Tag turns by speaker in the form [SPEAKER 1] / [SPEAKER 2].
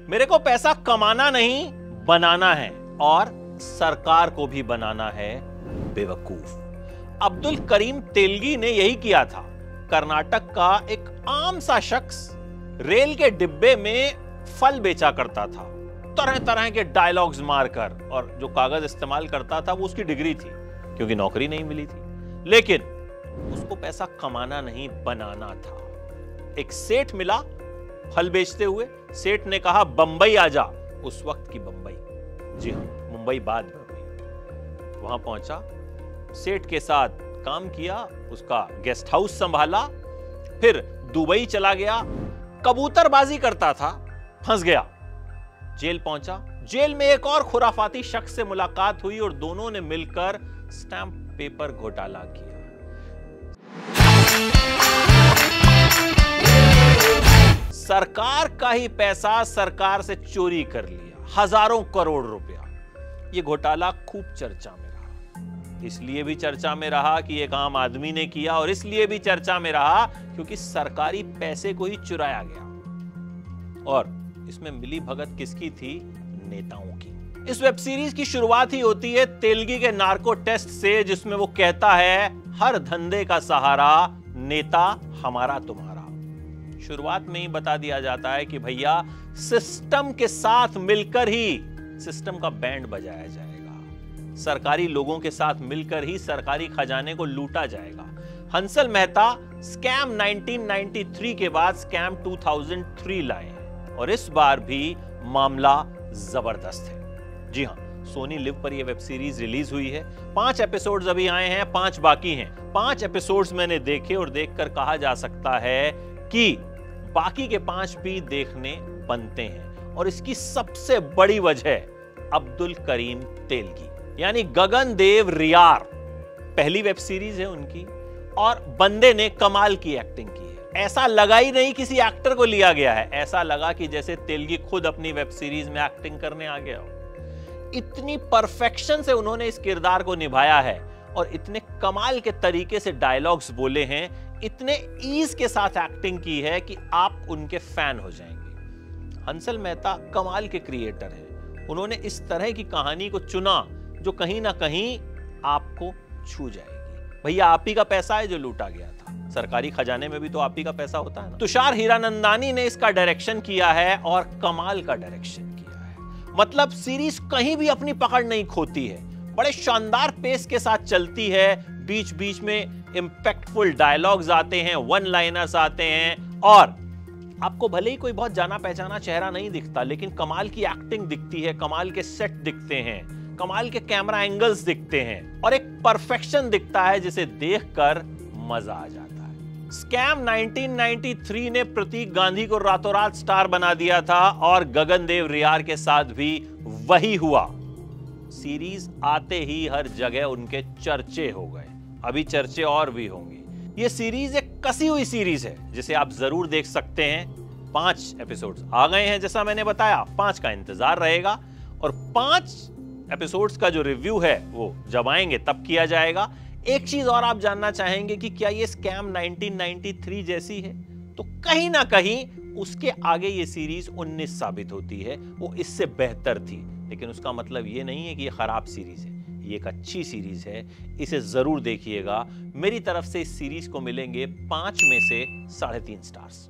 [SPEAKER 1] मेरे को पैसा कमाना नहीं बनाना है और सरकार को भी बनाना है बेवकूफ। अब्दुल करीम तेलगी ने यही किया था। कर्नाटक का एक आम सा शख्स रेल के डिब्बे में फल बेचा करता था, तरह तरह के डायलॉग्स मारकर, और जो कागज इस्तेमाल करता था वो उसकी डिग्री थी, क्योंकि नौकरी नहीं मिली थी। लेकिन उसको पैसा कमाना नहीं बनाना था। एक सेठ मिला फल बेचते हुए। सेठ ने कहा बंबई आजा। उस वक्त की बंबई, जी हां, मुंबई बाद में हुई। वहां पहुंचा, सेठ के साथ काम किया, उसका गेस्ट हाउस संभाला, फिर दुबई चला गया, कबूतरबाजी करता था, फंस गया, जेल पहुंचा। जेल में एक और खुराफाती शख्स से मुलाकात हुई और दोनों ने मिलकर स्टैंप पेपर घोटाला किया। सरकार का ही पैसा सरकार से चोरी कर लिया, हजारों करोड़ रुपया। यह घोटाला खूब चर्चा में रहा। इसलिए भी चर्चा में रहा कि एक आम आदमी ने किया, और इसलिए भी चर्चा में रहा क्योंकि सरकारी पैसे को ही चुराया गया। और इसमें मिली भगत किसकी थी? नेताओं की। इस वेब सीरीज की शुरुआत ही होती है तेलगी के नार्को टेस्ट से, जिसमें वो कहता है हर धंधे का सहारा नेता हमारा तुम्हारा। शुरुआत में ही बता दिया जाता है कि भैया सिस्टम के साथ मिलकर ही सिस्टम का बैंड बजाया जाएगा, सरकारी लोगों के साथ मिलकर ही सरकारी खजाने को लूटा जाएगा। हंसल मेहता स्कैम 1993 के बाद स्कैम 2003 लाए, और इस बार भी मामला जबरदस्त है। जी हां, सोनी लिव पर यह वेब सीरीज रिलीज हुई है। 5 एपिसोड्स अभी आए हैं, 5 बाकी हैं। 5 एपिसोड्स मैंने देखे और देखकर कहा जा सकता है कि बाकी के 5 भी देखने बनते हैं। और इसकी सबसे बड़ी वजह अब्दुल करीम तेलगी यानी गगनदेव रियार। पहली वेब सीरीज है उनकी, और बंदे ने कमाल की एक्टिंग की है। ऐसा लगा ही नहीं किसी एक्टर को लिया गया है, ऐसा लगा कि जैसे तेलगी खुद अपनी वेब सीरीज में एक्टिंग करने आ गया हो। इतनी परफेक्शन से उन्होंने इस किरदार को निभाया है, और इतने कमाल के तरीके से डायलॉग्स बोले हैं, इतने ईज के साथ एक्टिंग की है कि आप उनके फैन हो जाएंगे। हंसल मेहता कमाल के क्रिएटर हैं। उन्होंने इस तरह की कहानी को चुना जो कहीं ना कहीं आपको छू जाएगी। भैया आप ही का पैसा है जो लूटा गया था, सरकारी खजाने में भी तो आप ही का पैसा होता है ना। तुषार हीरानंदानी ने इसका डायरेक्शन किया है, और कमाल का डायरेक्शन किया है। मतलब सीरीज कहीं भी अपनी पकड़ नहीं खोती है, बड़े शानदार पेस के साथ चलती है। बीच बीच में इंपैक्टफुल डायलॉग्स आते हैं, वन लाइनर्स आते हैं, और आपको भले ही कोई बहुत जाना पहचाना चेहरा नहीं दिखता, लेकिन कमाल की एक्टिंग दिखती है, कमाल के सेट दिखते हैं, कमाल के कैमरा एंगल्स दिखते हैं, और एक परफेक्शन दिखता है जिसे देखकर मजा आ जाता है। स्कैम 1993 ने प्रतीक गांधी को रातों रात स्टार बना दिया था, और गगनदेव रियार के साथ भी वही हुआ। सीरीज आते ही हर जगह उनके चर्चे हो गए, अभी चर्चे और भी होंगे। यह सीरीज एक कसी हुई सीरीज है जिसे आप जरूर देख सकते हैं। 5 एपिसोड्स आ गए हैं, जैसा मैंने बताया, 5 का इंतजार रहेगा, और 5 एपिसोड्स का जो रिव्यू है वो जब आएंगे तब किया जाएगा। एक चीज और आप जानना चाहेंगे कि क्या ये स्कैम 1993 जैसी है? तो कहीं ना कहीं उसके आगे ये सीरीज 19 साबित होती है, वो इससे बेहतर थी, लेकिन उसका मतलब ये नहीं है कि ये खराब सीरीज है। ये एक अच्छी सीरीज है, इसे जरूर देखिएगा। मेरी तरफ से इस सीरीज को मिलेंगे 5 में से 3.5 स्टार्स।